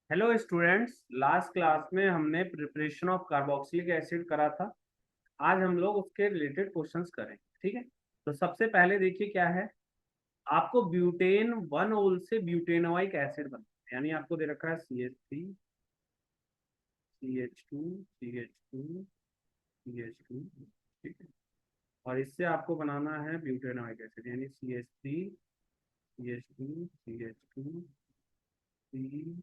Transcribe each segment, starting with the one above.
Hello students. Last class में हमने preparation of carboxylic acid करा था। आज हम लोग उसके रिलेटेड क्वेश्चंस करेंगे। ठीक है। तो सबसे पहले देखिए क्या है। आपको ब्यूटेन वन ओल से ब्यूटेनोइक एसिड बनता है, यानी आपको दे रखा है CH3 CH2 CH2 CH2। ठीक है। और इससे आपको बनाना है ब्यूटेनोइक एसिड, यानी CH3 CH2 CH2 CO।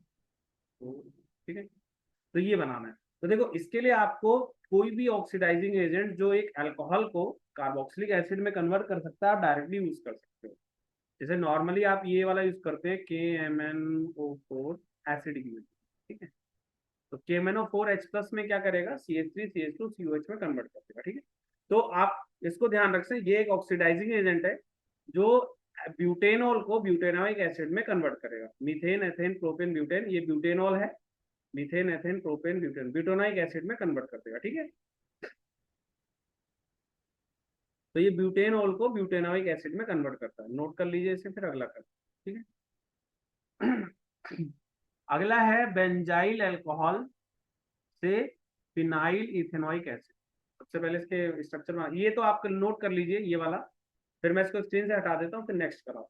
ठीक है। तो ये बनाना है। तो देखो, इसके लिए आपको कोई भी ऑक्सीडाइजिंग एजेंट जो एक अल्कोहल को कार्बोक्सिलिक एसिड में कन्वर्ट कर सकता है, आप डायरेक्टली यूज कर सकते हो। जैसे नॉर्मली आप ये वाला यूज करते हैं KMnO4 एसिडिक यूज। ठीक है। तो KMnO4H+ में क्या करेगा, CH3CH2COH में कन्वर्ट कर देगा। ठीक है। तो आप इसको ध्यान रखें, ये एक ऑक्सीडाइजिंग एजेंट है जो ब्यूटेनॉल को ब्यूटेनोइक एसिड में कन्वर्ट करेगा। मीथेन एथेन प्रोपेन ब्यूटेन, ये ब्यूटेनॉल है। Methane ethane propane butane butanoic acid में कन्वर्ट कर देगा। ठीक है। तो ये ब्यूटेनॉल को ब्यूटेनोइक एसिड में कन्वर्ट करता है। नोट कर लीजिए इसे, फिर अगला कर। ठीक है। अगला है बेंजाइल अल्कोहल से फिनाइल इथेनोइक एसिड। सबसे पहले इसके स्ट्रक्चर में ये तो आप नोट कर लीजिए ये वाला, फिर मैं इसको स्क्रीन से हटा देता हूँ, फिर नेक्स्ट कराओ।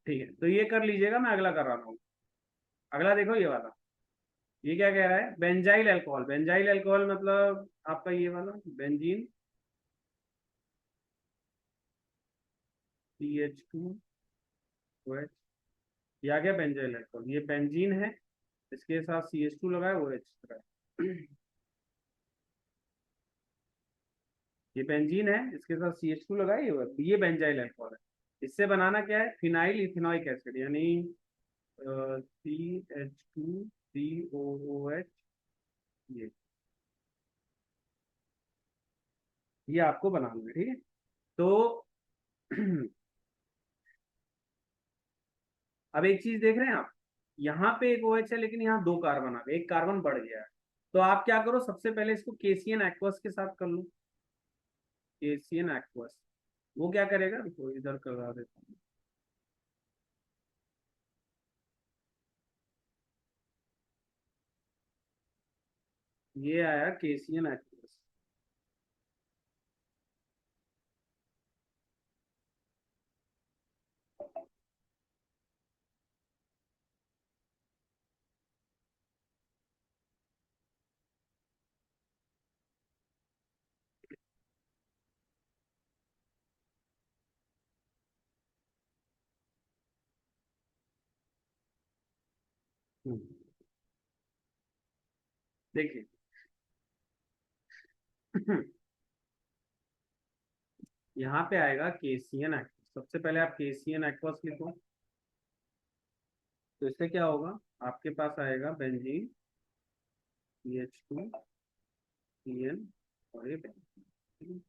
ठीक है। तो ये कर लीजिएगा, मैं अगला कर रहा हूँ। अगला देखो ये वाला। ये क्या कह रहा है, बेंजाइल अल्कोहल। बेंजाइल अल्कोहल मतलब आपका ये वाला बेंजीन CH2OH। ये आ गया बेंजाइल अल्कोहल। ये बेंजीन है, इसके साथ CH2 लगा है, OH लगा है। ये बेंजीन है, इसके साथ CH2 लगा है, ये बेंजाइल अल्कोहल है। इससे बनाना क्या है, फिनाइल इथेनॉइक एसिड, यानी CH2COOH। ये आपको बनाना है। ठीक है। तो अब एक चीज देख रहे हैं आप, यहाँ पे एक OH है लेकिन यहाँ दो कार्बन आ गए, एक कार्बन बढ़ गया है। तो आप क्या करो, सबसे पहले इसको केसियन एक्वस के साथ कर लो। केसियन एक्वस वो क्या करेगा, रुको इधर करवा देता हूँ। ये आया केसियन एक्वस। देखिए। यहाँ पे आएगा केसियन एक्वस। सबसे पहले आप केसियन एक्वस लिखो। तो इससे क्या होगा, आपके पास आएगा बेंजीन CH2CN और ये बेंजीन।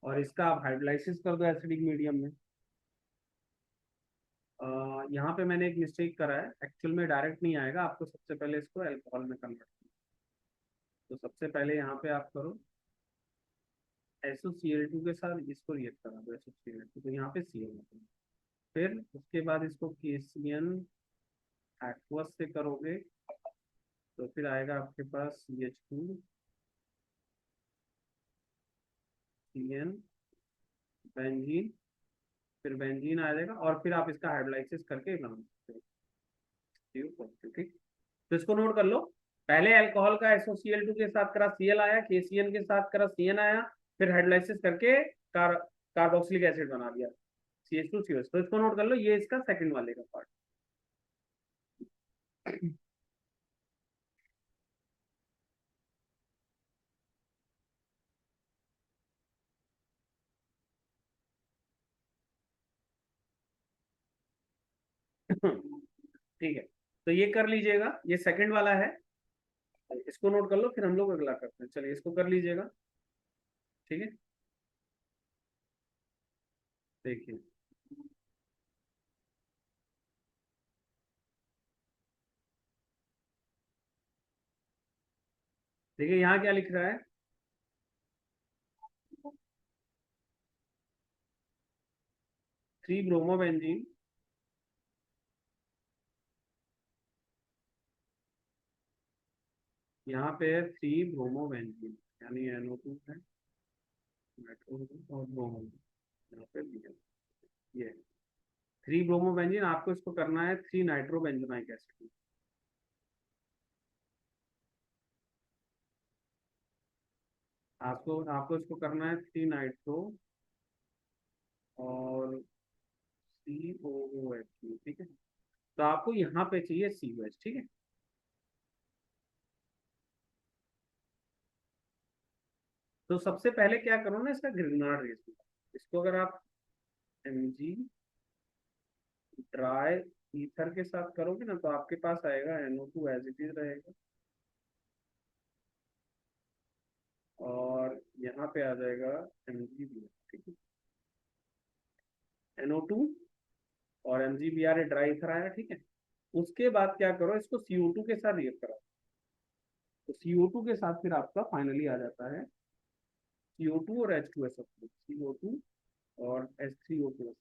और इसका आप हाइड्रोलाइसिस कर दो एसिडिक मीडियम में। यहाँ पे मैंने एक मिस्टेक करा है, एक्चुअल में डायरेक्ट नहीं आएगा, आपको सबसे पहले इसको अल्कोहल में कन्वर्ट करना। तो सबसे पहले यहाँ पे आप करो SOCl2 के साथ इसको रिएक्ट करा दो, SOCl2 तो यहाँ पे Cl। फिर उसके बाद इसको KCN एक्वस से करोगे, तो फिर आएगा आपके पास CH2CN बेंजीन। फिर बेंजीन आ जाएगा और फिर आप इसका हाइड्रोलाइसिस करके बना सकते हो। ठीक। तो इसको नोट कर लो। पहले अल्कोहल का SOCl2 के साथ करा, Cl आया, KCN के साथ करा, CN आया। फिर हाइड्रोलाइसिस करके कार्बोक्सिलिक एसिड बना दिया, CH2COH। तो इसको नोट कर लो, ये इसका सेकंड वाले का पार्ट। ठीक है। तो ये कर लीजिएगा, ये सेकंड वाला है। इसको नोट कर लो, फिर हम लोग अगला करते हैं। चलिए इसको कर लीजिएगा। ठीक है। देखिए। देखिए यहाँ क्या लिख रहा है, थ्री ब्रोमो बेंजीन, यहाँ पे है थ्री ब्रोमो बेंजीन, यानी NO2 है, नाइट्रोजन और ब्रोमो, यहाँ पे भी है, ये थ्री ब्रोमो बेंजीन। आपको इसको करना है थ्री नाइट्रो बेंजोनाइक एसिड। आपको आपको इसको करना है थ्री नाइट्रो और COOH, ठीक है। तो आपको यहाँ पे चाहिए COH, ठीक है। तो सबसे पहले क्या करो ना, इसका ग्रिग्नार्ड रिएक्शन, इसको अगर आप Mg ड्राई ईथर के साथ करोगे ना, तो आपके पास आएगा NO2 एज इट इज रहेगा, और यहाँ पे आ जाएगा MgBr, ठीक है। NO2 और MgBr ड्राई ईथर आया, ठीक है। उसके बाद क्या करो, इसको CO2 के साथ रिएक्ट करो। तो CO2 के साथ फिर आपका फाइनली आ जाता है CO2 और H2SO4, CO2 और H3O+।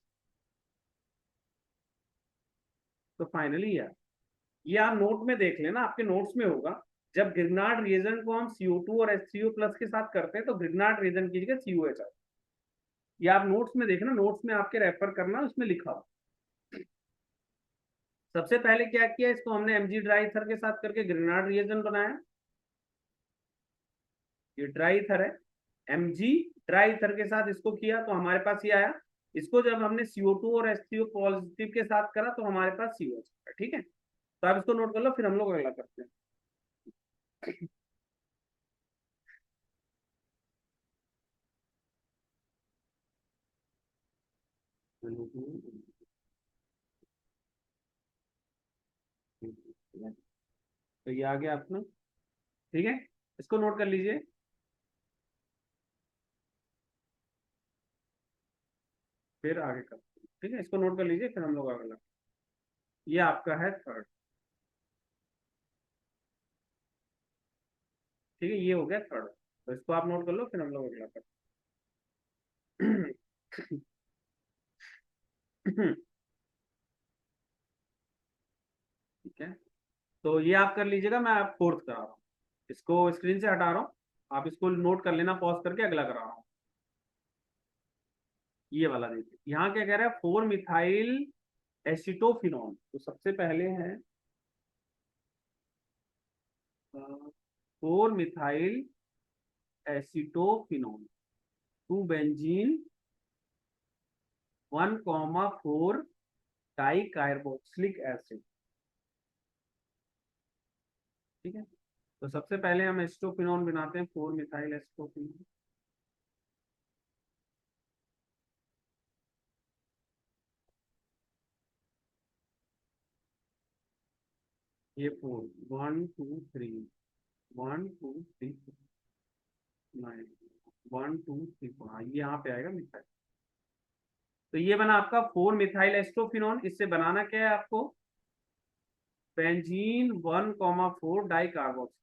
तो फाइनली यार, ये आप नोट में देख लेना, आपके नोट्स में होगा। जब ग्रिग्नार्ड रिएजेंट को हम CO2 और H3O+ के साथ करते हैं तो ग्रिग्नार्ड रिएजेंट की जगह COH आता है। ये आप नोट्स में देखना, नोट्स में आपके रेफर करना, उसमें लिखा हो। सबसे पहले क्या किया, इसको हमने Mg ड्राई ईथर के साथ करके ग्रिग्नार्ड रिएजेंट बनाया। ये ड्राई ईथर है, Mg ड्राई ईथर के साथ इसको किया तो हमारे पास ये आया। इसको जब हमने CO2 और H3O पॉजिटिव के साथ करा तो हमारे पास COH है, ठीक है। तो आप इसको नोट कर लो, फिर हम लोग अगला करते हैं। तो ये आ गया अपना, ठीक है। इसको नोट कर लीजिए। फिर आगे करते हैं, ठीक है। इसको नोट कर लीजिए, फिर हम लोग अगला। ये आपका है थर्ड, ठीक है। ये हो गया थर्ड, तो इसको आप नोट कर लो, फिर हम लोग अगला करते हैं। ठीक है, तो ये आप कर लीजिएगा, मैं आप फोर्थ करा रहा हूँ। इसको स्क्रीन से हटा रहा हूँ, आप इसको नोट कर लेना, पॉज करके अगला करा रहा हूँ। ये वाला देखिए, यहाँ क्या कह रहा है, 4 मिथाइल एसिटोफिनॉन। तो सबसे पहले है 4 methyl acetophenone to benzene 1,4 di carboxylic acid, ठीक है। तो सबसे पहले हम एस्टोफिनॉन बनाते हैं, 4 मिथाइल एस्टोफिनॉन। ये 4, 1 2 3, 1 2 3 9, 1 2 3 4, हाँ ये यहाँ पे आएगा मिथाइल। तो ये बना आपका 4 मिथाइल एस्टोफिनॉन। इससे बनाना क्या है आपको, बेंजीन 1,4 डाई कार्बोक्सिल।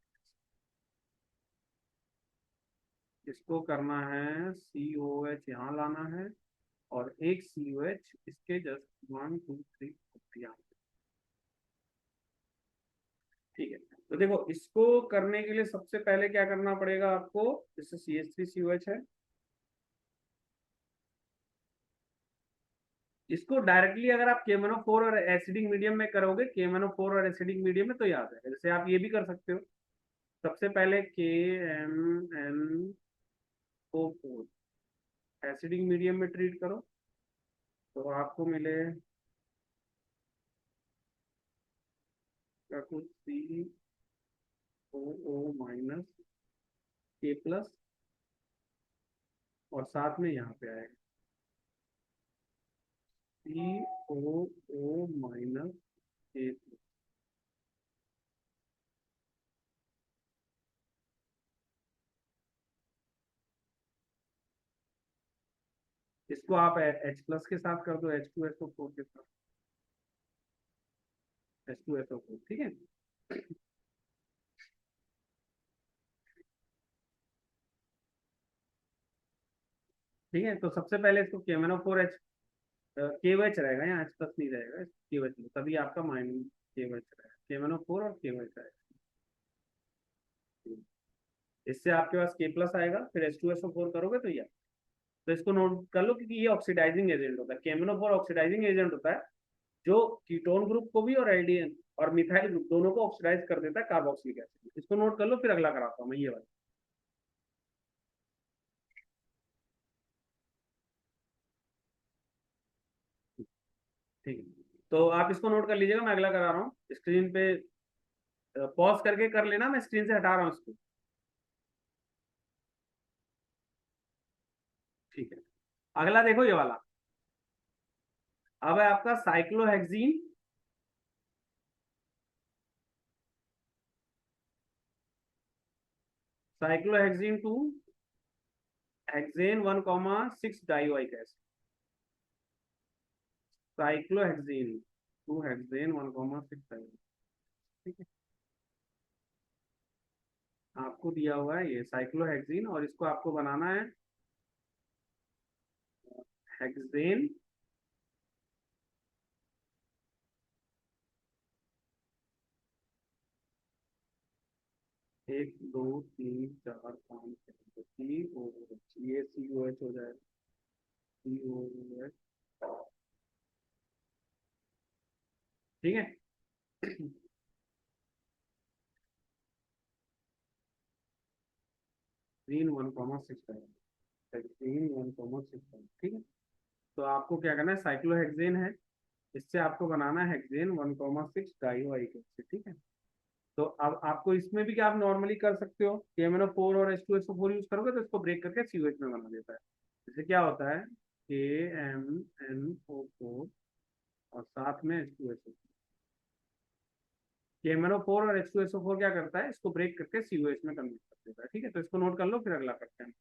इसको करना है COH यहाँ लाना है, और एक COH इसके जस्ट 1 2 3 यहाँ, ठीक है। तो देखो, इसको करने के लिए सबसे पहले क्या करना पड़ेगा आपको, जैसे CH3COH है, इसको डायरेक्टली अगर आप KMnO4 और एसिडिक मीडियम में करोगे, KMnO4 और एसिडिक मीडियम में, तो याद है, जैसे आप ये भी कर सकते हो। सबसे पहले KMnO4 एसिडिक मीडियम में ट्रीट करो, तो आपको मिले कुछ COO- K+, और साथ में यहाँ पे आएगा COO-K+। इसको आप H+ के साथ कर दो, H2SO4 के साथ, H2SO4, ठीक है। ठीक है, तो सबसे पहले इसको KMnO4H केवेच रहेगा, यहाँ एच प्लस नहीं रहेगा, केवेच, तभी आपका माइनस केवेच रहेगा, KMnO4 और केवेच रहेगा। इससे आपके पास K प्लस आएगा, फिर H2SO4 करोगे तो ये, तो इसको नोट कर लो, क्योंकि ये ऑक्सीडाइजिंग एजेंट होता है, KMnO4 ऑक्सीडाइजिंग एजेंट होता है, जो कीटोन ग्रुप को भी और एल्डिहाइड और मिथाइल ग्रुप दोनों को ऑक्सीडाइज कर देता है कार्बोक्सिलिक एसिड। इसको नोट कर लो, फिर अगला कराता हूँ मैं ये वाला। ठीक है, तो आप इसको नोट कर लीजिएगा, मैं अगला करा रहा हूँ स्क्रीन पे। पॉज करके कर लेना, मैं स्क्रीन से हटा रहा हूँ इसको। ठीक है, अगला देखो ये वाला। अब है आपका cyclohexene, cyclohexene 2 hexane 1,6 dioic acid, cyclohexene 2 hexane 1,6 dioic. ठीक है, आपको दिया हुआ है ये साइक्लोहेक्सीन, और इसको आपको बनाना है हेक्सेन, 1 2 3 4 5 6 ये COH हो जाएगा, COH। ठीक है, 1,6 ठीक है। तो आपको क्या करना है, साइक्लोहेक्सेन है, इससे आपको बनाना है हेक्सेन 1,6 डाइओइक एसिड। ठीक है, तो अब आपको इसमें भी क्या आप नॉर्मली कर सकते हो, KMnO4 और H2SO4 यूज करोगे तो इसको ब्रेक करके COH में बना देता है। इससे क्या होता है, KMnO4 और साथ में H2SO4, KMnO4 और H2SO4 क्या करता है, इसको ब्रेक करके COH में कन्वर्ट कर देता है। ठीक है, तो इसको नोट कर लो, फिर अगला करते हैं।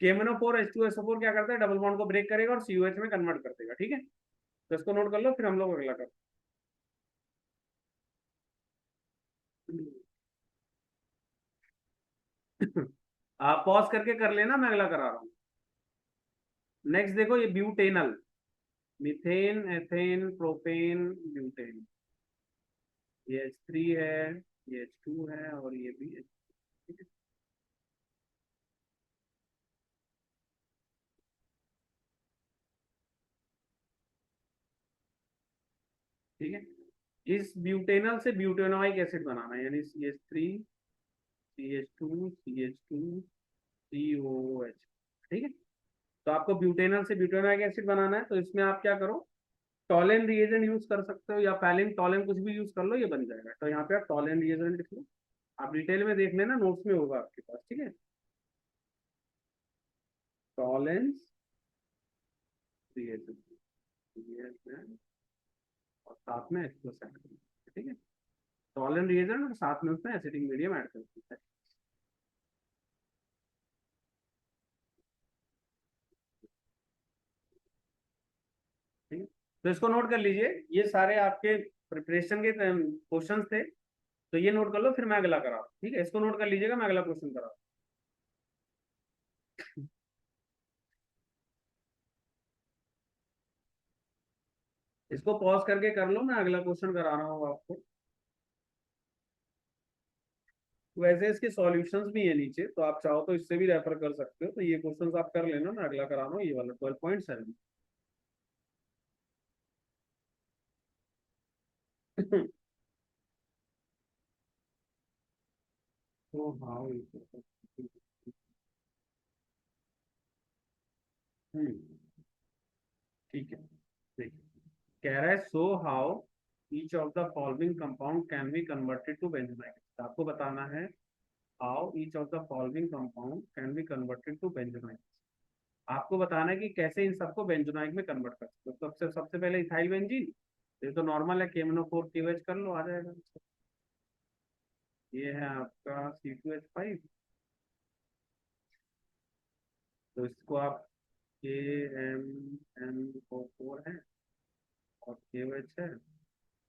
KMnO4 H2SO4 क्या करता है, डबल बॉन्ड को ब्रेक करेगा और COH में कन्वर्ट कर देगा। ठीक है, तो इसको नोट कर लो, फिर हम लोग अगला करते हैं। आप पॉज करके कर लेना, मैं अगला करा रहा हूँ। नेक्स्ट देखो ये butanal, methane ethane propane butane, ये H3 है, ये H2 है, और ये भी ठीक है। ठीक है, इस ब्यूटेनल से ब्यूटेनोइक एसिड बनाना है, यानी CH3 CH2 CH2 COOH। ठीक है, तो आपको ब्यूटेनल से ब्यूटेनोइक एसिड बनाना है, तो इसमें आप क्या करो, टॉलेन रिएजेंट यूज कर सकते हो, या पैलिन टॉलेन कुछ भी यूज कर लो, ये बन जाएगा। तो यहाँ पे आप टॉलेन रिएजेंट लिख लो, आप डिटेल में देख लेना, नोट्स में होगा आपके पास। ठीक है, टॉलेंस रिएजेंट और साथ में H+ ऐड करना है। ठीक है, टॉलेंट रिएजेंट और साथ में उसमें एसिडिक मीडियम ऐड कर सकते हैं। ठीक है, तो इसको नोट कर लीजिए, ये सारे आपके प्रिपरेशन के क्वेश्चंस थे, तो ये नोट कर लो, फिर मैं अगला करा रहा हूँ। ठीक है, इसको नोट कर लीजिएगा, मैं अगला क्वेश्चन करा रहा हूँ। इसको पॉज करके कर लो, मैं अगला क्वेश्चन करा रहा हूँ आपको। वैसे इसके सॉल्यूशंस भी है नीचे, तो आप चाहो तो इससे भी रेफर कर सकते हो, तो ये क्वेश्चंस आप कर लेना, मैं अगला करा रहा हूँ ये वाला 12.7। तो हाँ, ठीक है, देखिए कह रहा है, so how each of the following compound can be converted to benzonite. आपको बताना है how each of the following compound can be converted to benzonite. आपको बताना है कि कैसे इन सबको बेंजोनाइट में कन्वर्ट कर सकते हो। तो सबसे सबसे पहले इथाइल बेंजीन, ये तो नॉर्मल है, KMnO4 KOH कर लो, आ जाएगा। ये है आपका C2H5, तो इसको आप KMnO4 है और KOH है,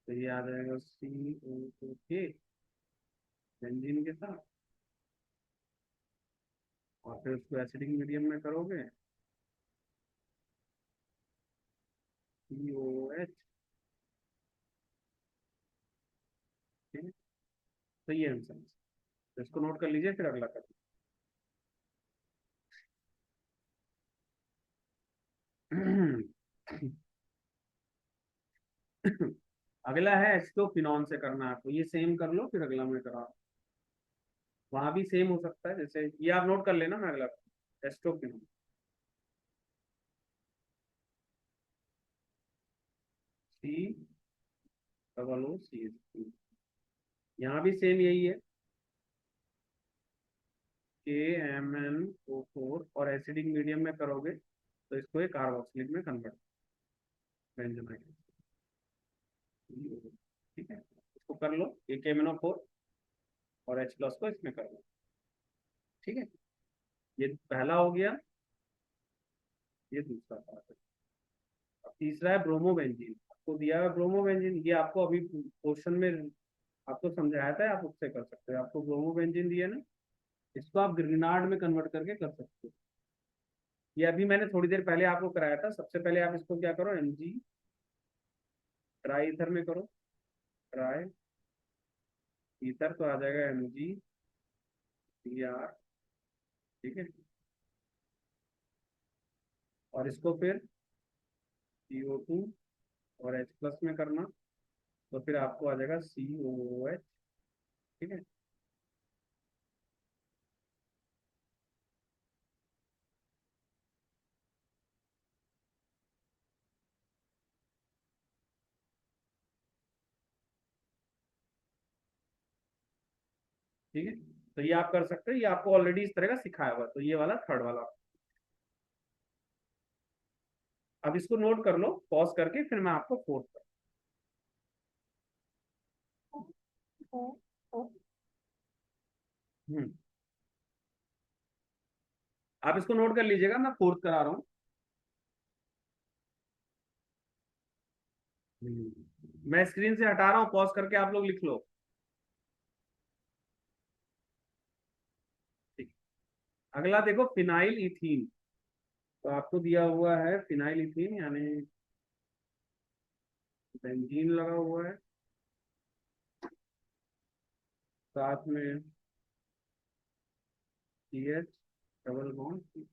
तो ये आ जाएगा CO2K बेंजीन के साथ, और फिर उसको एसिडिक मीडियम में करोगे COH। ठीक है, तो ये आंसर है। तो इसको नोट कर लीजिए, फिर अगला कर अगला है एच2 फिनॉन से करना है आपको, ये सेम कर लो फिर अगला मैं करा। वहां भी सेम हो सकता है, जैसे ये आप नोट कर लेना, मैं अगला एच2 फिनॉन। COO, यहाँ भी सेम यही है, KMnO4, और एसिडिक मीडियम में करोगे तो इसको एक कार्बोक्सिलिक में कन्वर्ट, बेंजोनाइट। ठीक है, इसको कर लो, ये KMnO4 और H प्लस को इसमें कर लो। ठीक है, ये पहला हो गया, ये दूसरा पार्ट है। अब तीसरा है ब्रोमोबेंजीन, आपको दिया है ब्रोमोबेंजीन, ये आपको अभी क्वेश्चन में आपको समझाया था, आप उससे कर सकते हो। आपको ब्रोमोबेंजीन दिया ना, इसको आप ग्रिनार्ड में कन्वर्ट करके कर सकते हो। ये अभी मैंने थोड़ी देर पहले आपको कराया था। सबसे पहले आप इसको क्या करो, Mg ट्राई ईथर में करो, ट्राई ईथर तो आ जाएगा MgCr। ठीक है, और इसको फिर CO2 और H प्लस में करना, तो फिर आपको आ जाएगा COOH। ठीक है, ठीक है, तो ये आप कर सकते हो, ये आपको ऑलरेडी इस तरह का सिखाया हुआ है, तो ये वाला थर्ड वाला। अब इसको नोट कर लो, पॉज करके फिर मैं आपको फोर्थ कर। हम्म, आप इसको नोट कर लीजिएगा, मैं फोर्थ करा रहा हूँ। मैं स्क्रीन से हटा रहा हूँ, पॉज करके आप लोग लिख लो। ठीक, अगला देखो, फिनाइल इथीन। तो आपको दिया हुआ है फिनाइल इथीन, यानी बेंजीन लगा हुआ है, साथ में CH double bond.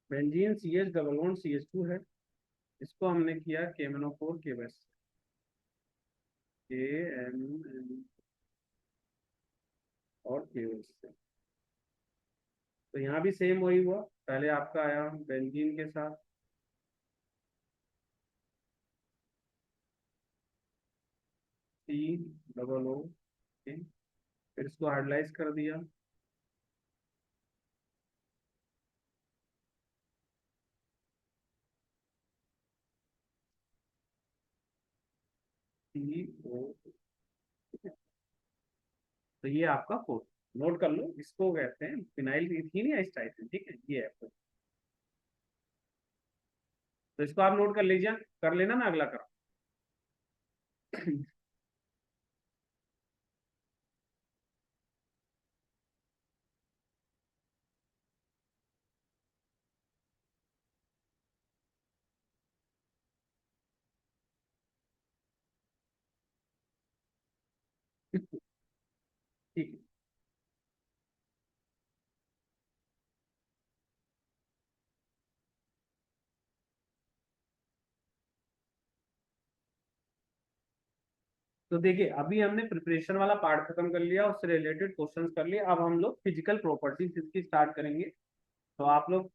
Benzene CH double bond CH2 है, इसको हमने किया KMnO4 के बस, KMn और KO से। तो यहाँ भी सेम वही हुआ, पहले आपका आया बेंजीन के साथ COO, फिर इसको हाइड्रोलाइज कर दिया, CO। तो ये आपका फोर्थ, नोट कर लो, इसको कहते हैं फिनाइल इथीन या स्टाइथिन। ठीक है, ये है। तो इसको आप नोट कर लीजिए, कर लेना, मैं अगला करा। ठीक है, तो देखिए अभी हमने प्रिपरेशन वाला पार्ट खत्म कर लिया, उससे रिलेटेड क्वेश्चंस कर लिए। अब हम लोग फिजिकल प्रॉपर्टीज इसकी स्टार्ट करेंगे। तो आप लोग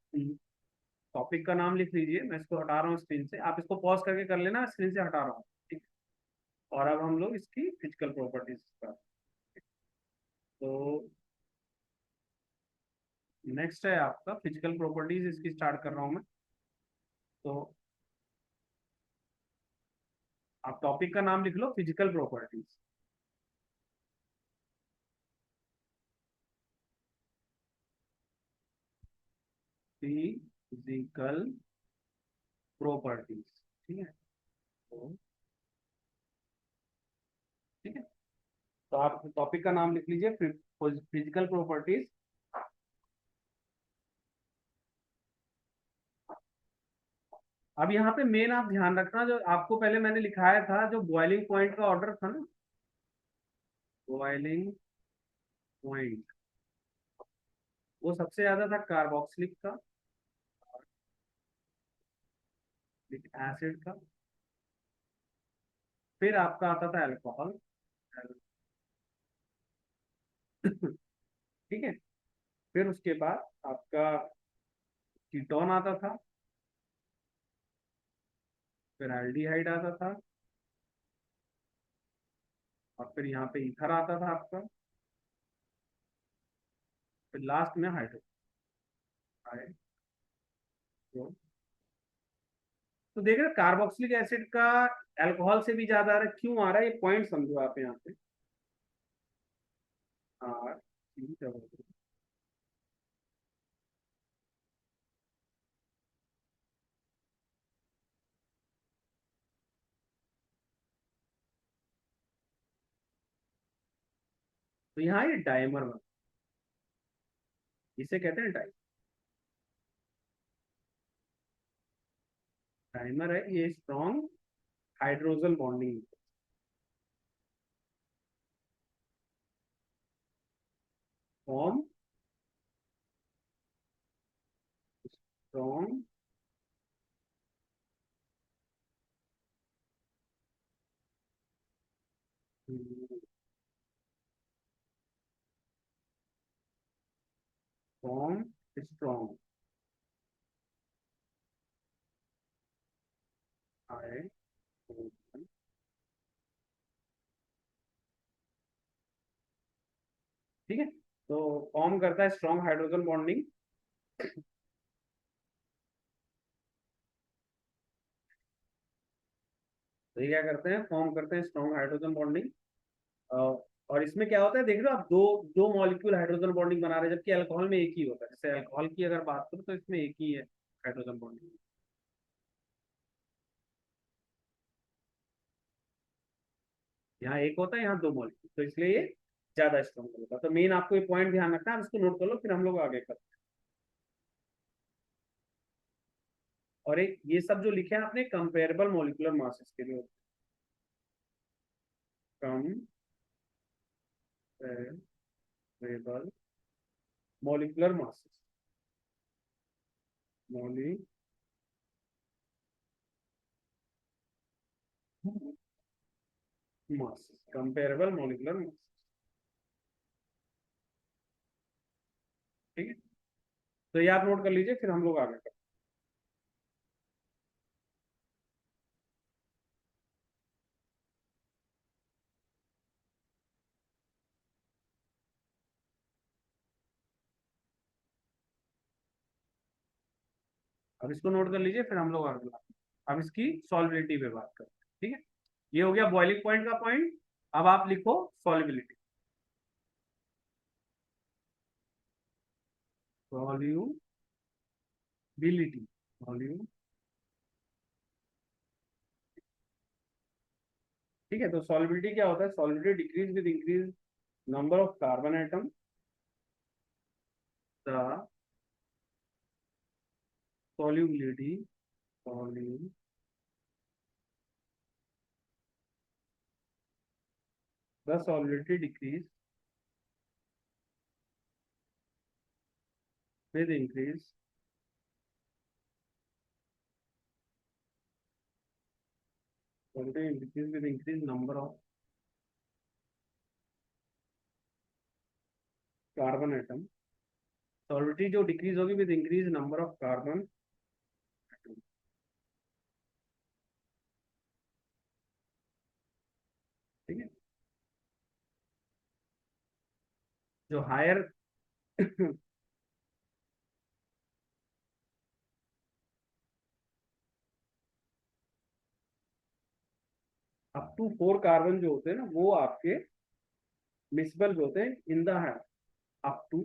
टॉपिक का नाम लिख लीजिए, मैं इसको हटा रहा हूँ स्क्रीन से, आप इसको पॉज करके कर लेना, स्क्रीन से हटा रहा हूँ। ठीक है? और अब हम लोग इसकी फिजिकल प्रॉपर्टीज का, तो नेक्स्ट है आपका फिजिकल प्रॉपर्टीज, इसकी स्टार्ट कर रहा हूँ मैं। तो आप टॉपिक का नाम लिख लो, फिजिकल प्रॉपर्टीज। Physical properties. ठीक है, तो ठीक है, तो आप टॉपिक का नाम लिख लीजिए, फिजिकल प्रॉपर्टीज। अब यहाँ पे मेन आप ध्यान रखना, जो आपको पहले मैंने लिखाया था, जो बॉइलिंग पॉइंट का ऑर्डर था ना, बॉइलिंग पॉइंट, वो सबसे ज्यादा था कार्बोक्सिलिक का, एसिड का, फिर आपका आता था अल्कोहल। ठीक है। फिर उसके बाद आपका कीटोन आता था, फिर एल्डिहाइड आता था, और फिर यहाँ पे ईथर आता था आपका, फिर लास्ट में हाइड्रो। तो देख रहे कार्बोक्सिलिक एसिड का अल्कोहल से भी ज्यादा आ रहा है, क्यों आ रहा है, ये पॉइंट समझो आप यहाँ पे। आर सी डबल, तो यहाँ ये डायमर बना, इसे कहते हैं डायमर है, ये strong hydrogen bonding form, strong form, strong hydrogen. ठीक है, तो फॉर्म करता है स्ट्रॉन्ग हाइड्रोजन बॉन्डिंग। तो ये क्या करते हैं, फॉर्म करते हैं स्ट्रॉन्ग हाइड्रोजन बॉन्डिंग। और इसमें क्या होता है देख रहे हो आप, दो दो मॉलिक्यूल हाइड्रोजन बॉन्डिंग बना रहे हैं, जबकि अल्कोहल में एक ही होता है। जैसे अल्कोहल की अगर बात करूं तो इसमें एक ही है हाइड्रोजन बॉन्डिंग। यहाँ एक होता है, यहाँ दो मॉलिक्यूल, तो इसलिए ये ज्यादा स्ट्रॉन्ग होता है। तो मेन आपको ये पॉइंट ध्यान रखना है, आप इसको नोट कर लो, फिर हम लोग आगे करते हैं। और एक ये सब जो लिखे हैं आपने, कंपेरेबल मॉलिक्यूलर मासेस के लिए, comparable molecular masses, molecular masses, comparable molecular masses. ठीक है, तो ये आप नोट कर लीजिए, फिर हम लोग आगे करते हैं। अब इसको नोट कर लीजिए, फिर हम लोग आगे बढ़ते हैं। अब इसकी सॉल्बिलिटी पे बात करते हैं। ठीक है, ये हो गया बॉइलिंग पॉइंट का पॉइंट। अब आप लिखो सॉल्बिलिटी, सॉल्यूबिलिटी, सॉल्यू। ठीक है, तो सॉल्बिलिटी क्या होता है, solubility decrease with increase number of carbon atom, the solubility, solubility the solubility decrease with increase solubility decrease with increased number of carbon atom. Solubility जो डिक्रीज होगी with increase number of carbon atom. ठीक है, जो higher up to 4 carbon जो होते हैं ना, वो आपके मिसबल जो होते हैं इन द है, अप टू,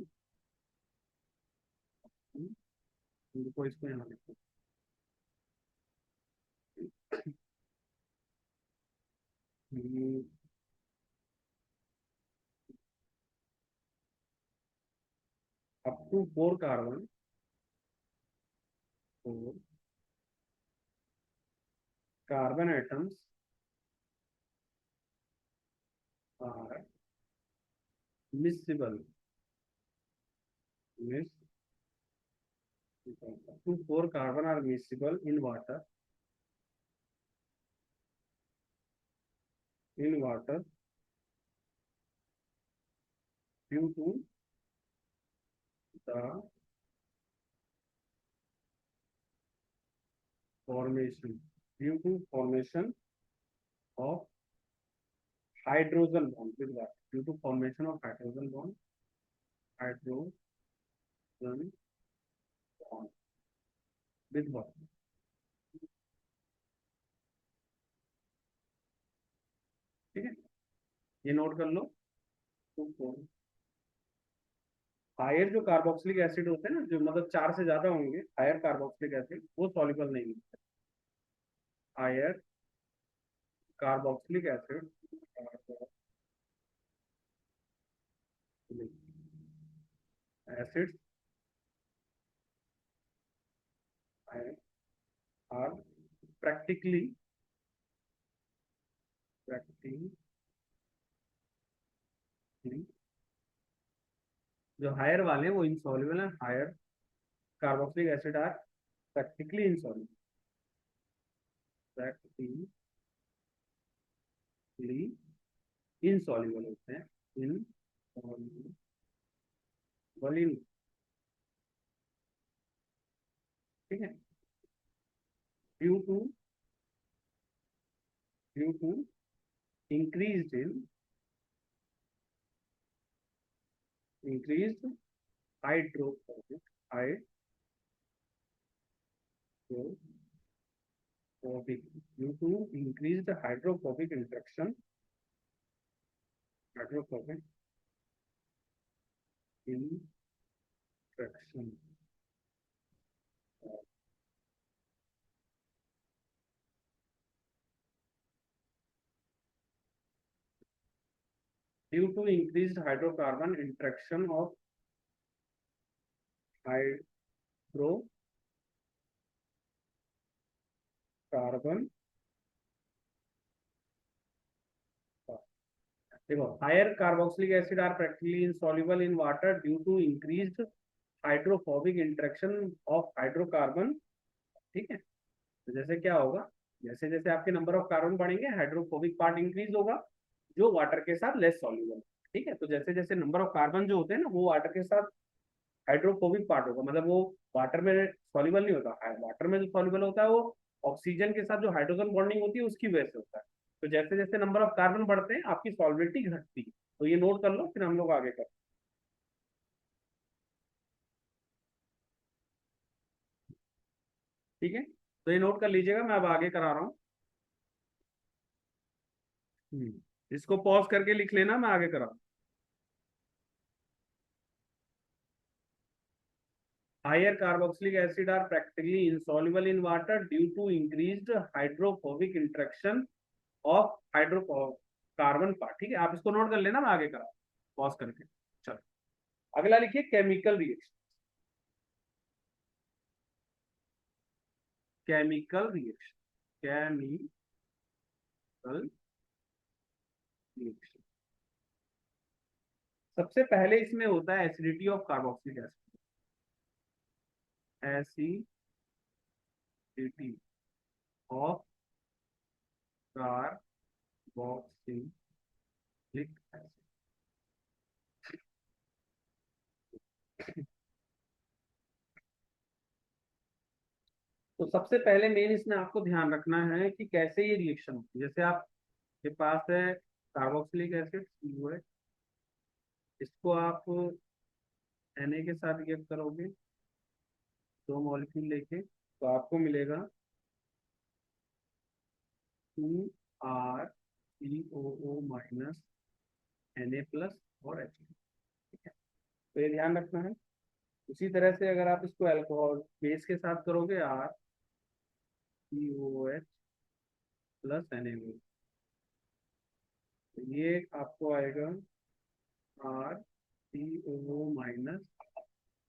इनको इसको यहाँ लिखो, up to 4 carbon, 4 carbon atoms are miscible miss 4 carbon are miscible in water due to the formation of hydrogen bond with water due to formation of hydrogen bond with water. ठीक है, ये note कर लो। Higher जो carboxylic acid होते हैं ना, जो मतलब 4 से ज्यादा होंगे हायर कार्बोक्सिलिक एसिड, वो सॉल्युबल नहीं है। Higher carboxylic acid acids are practically जो हायर वाले वो इनसॉल्युबल है। Higher carboxylic acid are practically insoluble, practically insoluble होते हैं, इनसॉल्युबल इन, ठीक है। Due to increase hydrophobic due to increased hydrophobic interaction due to increased hydrocarbon interaction of hydrocarbon। देखो, higher carboxylic acid are practically insoluble in water due to increased hydrophobic interaction of hydrocarbon. ठीक है, तो जैसे क्या होगा, जैसे जैसे आपके नंबर ऑफ कार्बन बढ़ेंगे हाइड्रोफोबिक पार्ट इंक्रीज होगा, जो वाटर के साथ लेस सॉल्युबल। ठीक है, तो जैसे जैसे नंबर ऑफ कार्बन जो होते हैं ना, वो वाटर के साथ हाइड्रोफोबिक पार्ट होगा, मतलब वो वाटर में सॉल्युबल नहीं होता। वाटर में जो सॉल्युबल होता है वो ऑक्सीजन के साथ जो हाइड्रोजन बॉन्डिंग होती है उसकी वजह से होता है। तो जैसे जैसे नंबर ऑफ कार्बन बढ़ते हैं आपकी सॉल्विलिटी घटती है। तो ये नोट कर लो, फिर हम लोग आगे करते हैं। ठीक है, तो ये नोट कर लीजिएगा, मैं अब आगे करा रहा हूँ। इसको पॉज करके लिख लेना, मैं आगे करा रहा हूँ। Higher carboxylic acid are practically insoluble in water due to increased hydrophobic interaction of hydrocarbon part. ठीक है, आप इसको नोट कर लेना, मैं आगे करा पॉज करके। चलो अगला लिखिए, chemical reaction. Chemical reaction, chemical reaction सबसे पहले इसमें होता है acidity of carboxylic acid, acidity of carboxylic acid. तो सबसे पहले मेन इसमें आपको ध्यान रखना है कि कैसे ये रिएक्शन होती है। जैसे आपके पास है कार्बोक्सिलिक एसिड COH, इसको आप Na के साथ रिएक्ट करोगे, 2 मॉलिक्यूल लेके, तो आपको मिलेगा 2R COO- Na+ और H। ठीक है, तो ये ध्यान रखना है। उसी तरह से अगर आप इसको अल्कोहल बेस के साथ करोगे, RCOH+ Na, तो ये आपको आएगा RCOO-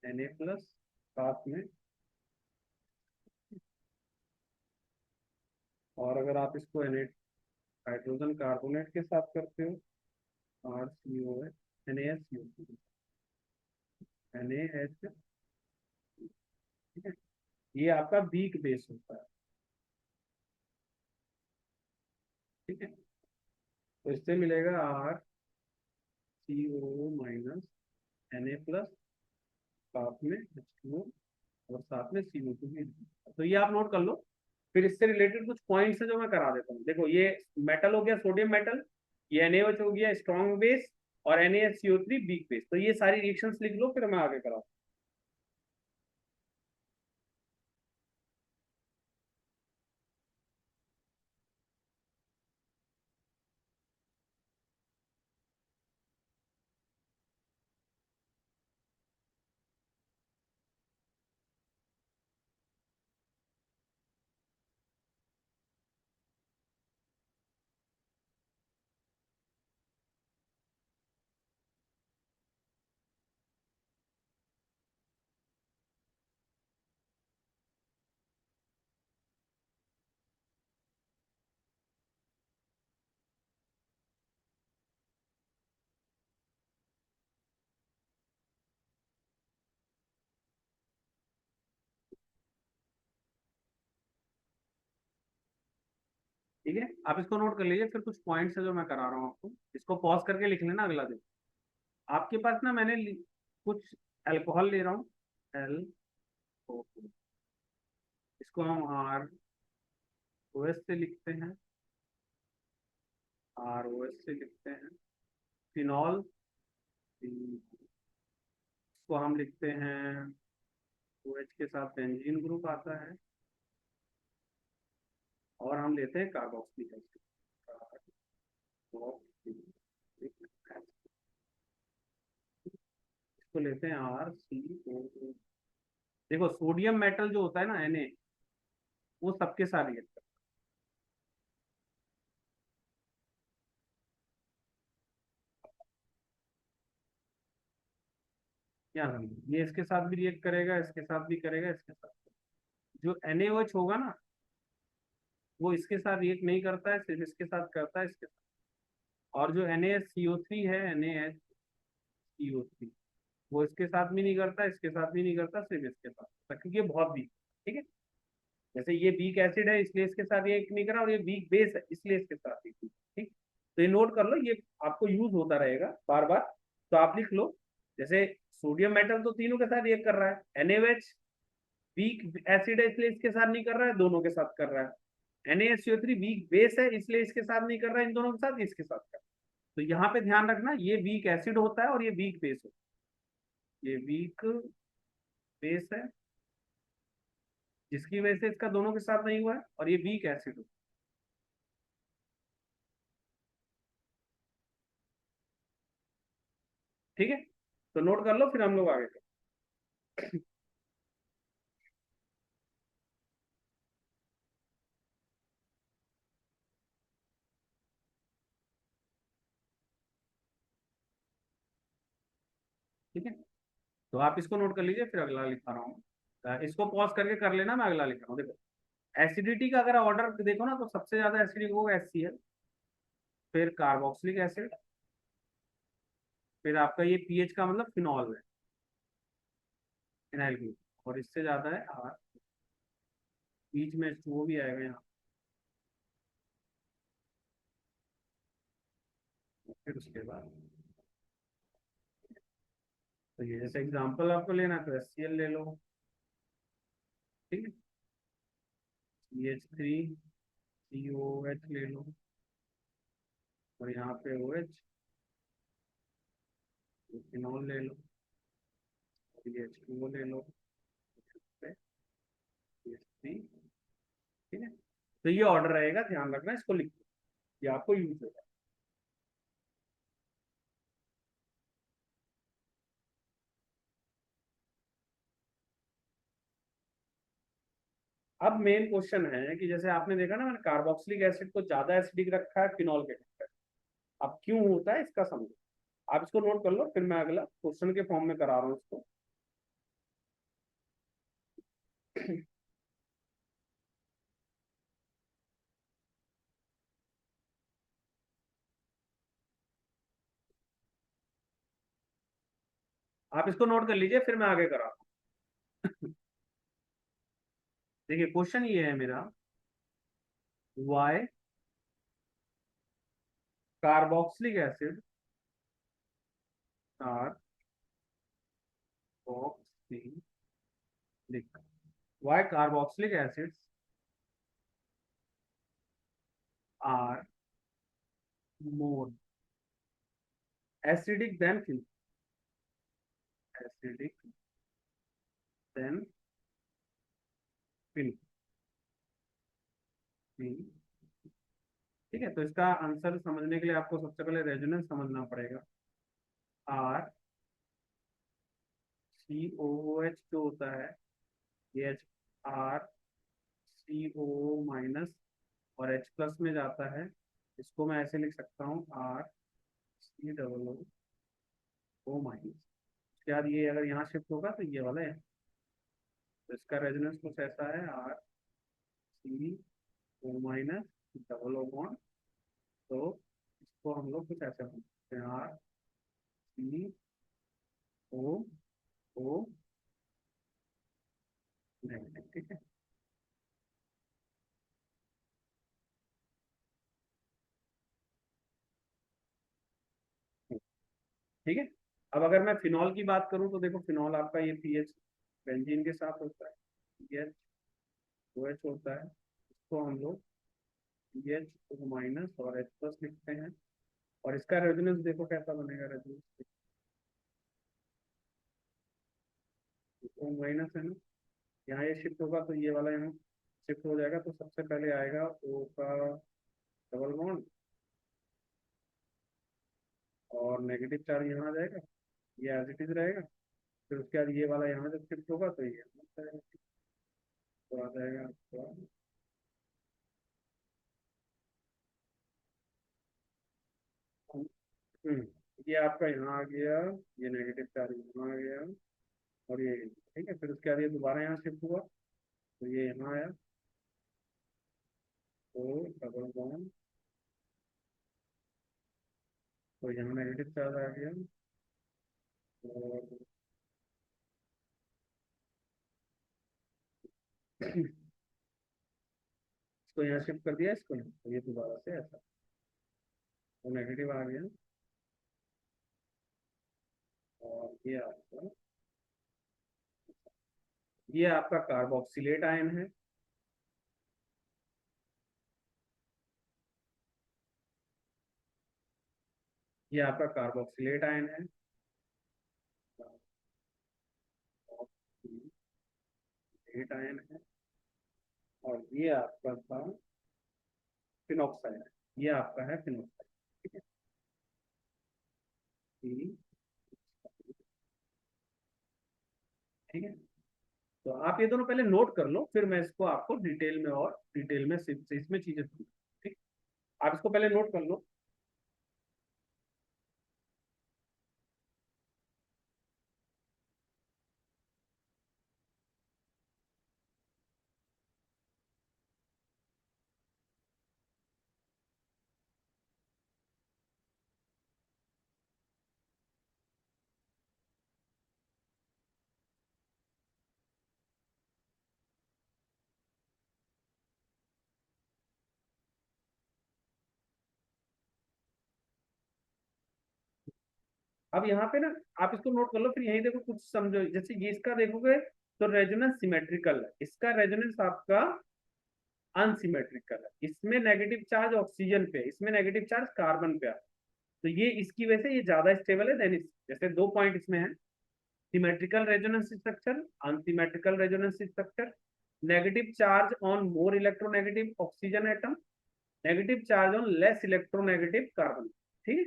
Na+ साथ में और अगर आप इसको हाइड्रोजन कार्बोनेट के साथ करते हो, RCOH, NaSCO2, NaH, ठीक है, ये आपका वीक बेस होता है। ठीक है, तो इससे मिलेगा RCOO- Na+, साथ में H2O, और साथ में CO2 भी। तो ये आप नोट कर लो। फिर इससे रिलेटेड कुछ पॉइंट्स है जो मैं करा देता हूँ। देखो, ये मेटल हो गया, सोडियम मेटल, ये NaOH हो गया स्ट्रॉन्ग बेस, और NaCO3 वीक बेस। तो ये सारी रिएक्शंस लिख लो, फिर मैं आगे कराऊँ। ठीक है, आप इसको नोट कर लीजिए। फिर कुछ पॉइंट्स है जो मैं करा रहा हूँ आपको, इसको पॉज करके लिख लेना अगला दिन। आपके पास ना, कुछ अल्कोहल ले रहा हूँ, एल ओ, इसको हम ROS से लिखते हैं, ROS से लिखते हैं। फिनॉल, इसको हम लिखते हैं, OH के साथ बेंजीन ग्रुप आता है, और हम लेते हैं कार्बोक्सिलिक एसिड, इसको लेते हैं RCOO। देखो, सोडियम मेटल जो होता है ना, Na, वो सबके साथ रिएक्ट करता है। याद रखना, ये इसके साथ भी रिएक्ट करेगा, इसके साथ भी करेगा, इसके साथ। जो NaOH होगा ना, वो इसके साथ रिएक्ट नहीं करता है, सिर्फ इसके साथ करता है, इसके साथ। और जो NaCO3 है, NaHCO3, वो इसके साथ भी नहीं करता, इसके साथ भी नहीं करता, सिर्फ इसके साथ, क्योंकि ये बहुत वीक। ठीक है, जैसे ये वीक एसिड है इसलिए इसके साथ ये नहीं करा, और ये वीक बेस है इसलिए इसके साथ ये। ठीक, तो ये नोट कर लो, ये आपको यूज होता रहेगा बार बार। तो आप लिख लो, जैसे सोडियम मेटल तो तीनों के साथ ये कर रहा है, NaOH वीक एसिड है इसलिए इसके साथ नहीं कर रहा है, दोनों के साथ कर रहा है। NaSCO3 वीक बेस है इसलिए इसके साथ नहीं कर रहा है, इन दोनों के साथ, इसके साथ कर रहा है। तो यहाँ पे ध्यान रखना, ये वीक एसिड होता है और ये वीक बेस होता है। ये वीक बेस है जिसकी वजह से इसका दोनों के साथ नहीं हुआ है, और ये वीक एसिड होता है। ठीक है, तो नोट कर लो, फिर हम लोग आगे करें। ठीक है, तो आप इसको नोट कर लीजिए, फिर अगला लिखा रहा हूँ। इसको पॉज करके कर लेना, मैं अगला लिख रहा हूँ। देखो, एसिडिटी का अगर ऑर्डर देखो ना, तो सबसे ज्यादा एसिडिक होगा HCl, फिर कार्बोक्सिलिक एसिड, फिर आपका ये पीएच का मतलब फिनॉल है, फिनाइल ग्रुप, और इससे ज्यादा है R, बीच में H2O भी आएगा यहाँ। फिर उसके बाद, तो ये जैसे एग्जांपल आपको लेना है, तो HCl ले लो। ठीक है, CH3COH ले लो, और यहाँ पे OH, फिनॉल ले लो, और ये H2O ले लो, CH3। ठीक है, तो ये ऑर्डर रहेगा, ध्यान रखना, इसको लिख लो, ये आपको यूज होगा। अब मेन क्वेश्चन है कि जैसे आपने देखा ना, मैंने कार्बोक्सिलिक एसिड को ज्यादा एसिडिक रखा है फिनॉल के कंपेयर। अब क्यों होता है इसका समझो। आप इसको नोट कर लो, फिर मैं अगला क्वेश्चन के फॉर्म में करा रहा हूँ इसको। आप इसको नोट कर लीजिए, फिर मैं आगे कराता हूँ। देखिए क्वेश्चन ये है मेरा, why carboxylic acid are oxalic, why carboxylic acids are more acidic than acidic than phen. ठीक है, तो इसका आंसर समझने के लिए आपको सबसे पहले रेजोनेंस समझना पड़ेगा। आर सी ओ एच जो होता है, ये H R C O minus और एच प्लस में जाता है। इसको मैं ऐसे लिख सकता हूँ, R C double O O minus. उसके बाद ये अगर यहाँ शिफ्ट होगा तो ये वाला है, तो इसका रेजोनेंस कुछ ऐसा है, R C O minus double O bond. तो इसको हम लोग कुछ ऐसे बोलते हैं, are C O O negative. ठीक है, ठीक है। अब अगर मैं फिनॉल की बात करूं तो देखो, फिनॉल आपका ये पीएच बेंजीन के साथ होता है, पीएच ओ एच होता है। इसको हम लोग पीएच ओ माइनस और एच प्लस लिखते हैं। और इसका रेजोनेंस देखो कैसा बनेगा, रेजोनेंस ओ माइनस है ना, यहाँ ये शिफ्ट होगा तो ये वाला यहाँ शिफ्ट हो जाएगा। तो सबसे पहले आएगा ओ का डबल बॉन्ड और नेगेटिव चार्ज यहाँ आ जाएगा, ये एज इट इज रहेगा। फिर उसके बाद ये वाला यहाँ जब शिफ्ट होगा तो ये तो आ जाएगा आपका। हम्म, ये आपका यहाँ आ गया, ये नेगेटिव चार्ज यहाँ आ गया और ये, ठीक है। फिर उसके बाद ये दोबारा यहाँ शिफ्ट हुआ तो ये यहाँ आया, तो डबल बॉन्ड, तो यहाँ नेगेटिव चार्ज आ गया और इसको यहाँ शिफ्ट कर दिया, इसको यहाँ, तो ये दोबारा से ऐसा, तो नेगेटिव आ गया। और ये आपका कार्बोक्सिलेट आयन है। ये आपका कार्बोक्सिलेट आयन है, कार्बोक्सिलेट आयन है। और ये आपका था फिनॉक्साइड, ये आपका है फिनॉक्साइड। ठीक है, ठीक है। तो आप ये दोनों पहले नोट कर लो, फिर मैं इसको आपको डिटेल में और डिटेल में इसमें चीजें समझाऊंगा। ठीक, आप इसको पहले नोट कर लो। अब यहाँ पे ना आप इसको नोट कर लो, फिर यही देखो कुछ समझो। जैसे ये इसका देखोगे तो रेजोनेंस सिमेट्रिकल है, इसका रेजोनेंस आपका अनसिमेट्रिकल है। इसमें नेगेटिव चार्ज ऑक्सीजन पे, इसमें नेगेटिव चार्ज कार्बन पे है। तो ये इसकी वजह से ये ज्यादा स्टेबल है देन जैसे दो पॉइंट इसमें है, symmetrical resonance structure, unsymmetrical resonance structure, negative charge on more electronegative oxygen atom, negative charge on less electronegative carbon. ठीक है,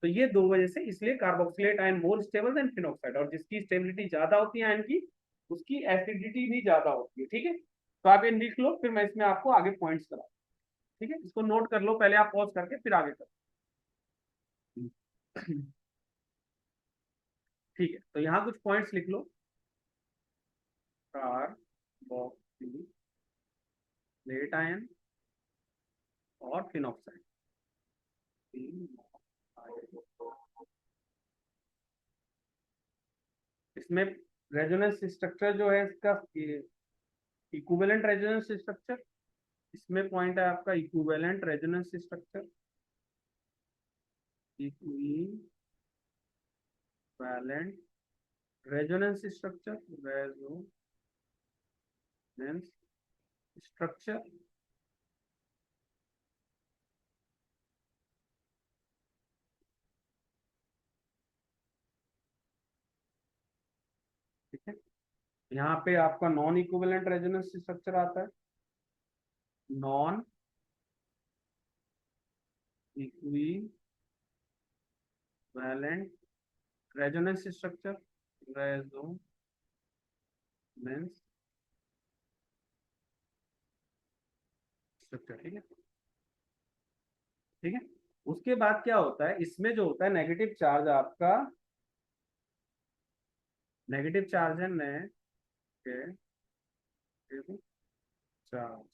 तो ये दो वजह से इसलिए carboxylate ion more stable then phenoxide, और जिसकी स्टेबिलिटी ज्यादा होती है आयन की, उसकी एसिडिटी भी ज्यादा होती है। ठीक है, तो आप ये लिख लो, फिर मैं इसमें आपको आगे पॉइंट्स करा। ठीक है, इसको नोट कर लो पहले, आप पॉज करके फिर आगे करो। ठीक है, तो यहाँ कुछ पॉइंट्स लिख लो। कार्बोक्सिलेट आयन और फिनॉक्साइड, इसमें रेजोनेंस स्ट्रक्चर जो है इसका इक्विवेलेंट रेजोनेंस स्ट्रक्चर, इसमें पॉइंट है आपका equivalent resonance structure, equivalent resonance structure, resonance structure. ठीक है, यहाँ पे आपका नॉन इक्विवेलेंट रेजोनेंस स्ट्रक्चर आता है, non equivalent resonance structure, resonance structure. ठीक है, ठीक है। उसके बाद क्या होता है, इसमें जो होता है नेगेटिव चार्ज आपका, नेगेटिव चार्ज है negative charge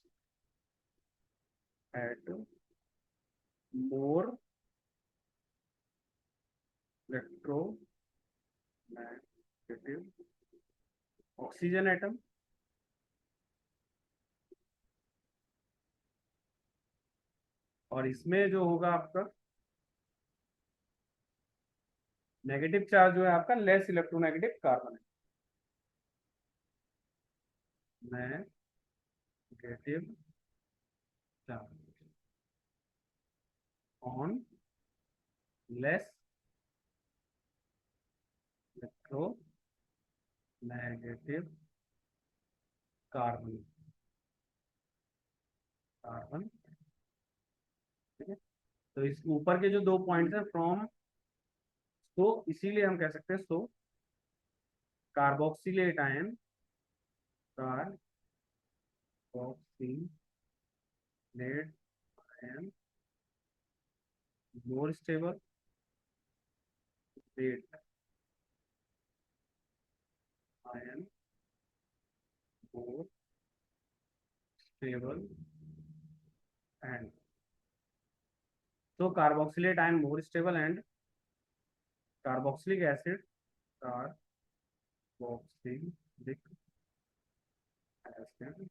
at more electronegative oxygen atom. और इसमें जो होगा आपका नेगेटिव चार्ज जो है आपका लेस इलेक्ट्रोनेगेटिव कार्बन है, negative charge on less electronegative carbon, carbon. ठीक है, तो इस ऊपर के जो दो पॉइंट्स हैं फ्रॉम, तो इसीलिए हम कह सकते हैं so carboxylate ion, carboxylate ion more stable, let ion more stable and, तो carboxylate ion more stable and carboxylic acid, carboxylic acid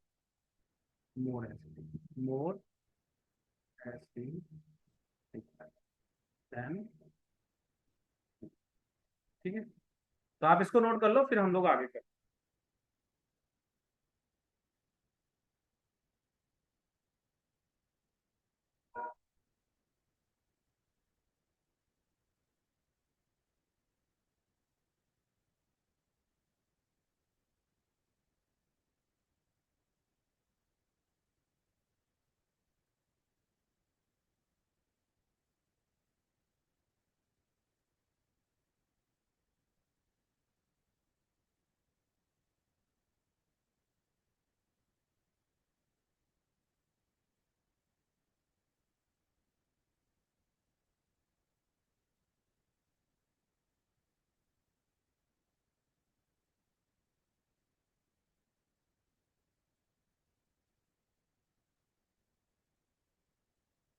more acidic, more acidic than. ठीक है, तो आप इसको नोट कर लो, फिर हम लोग आगे करें।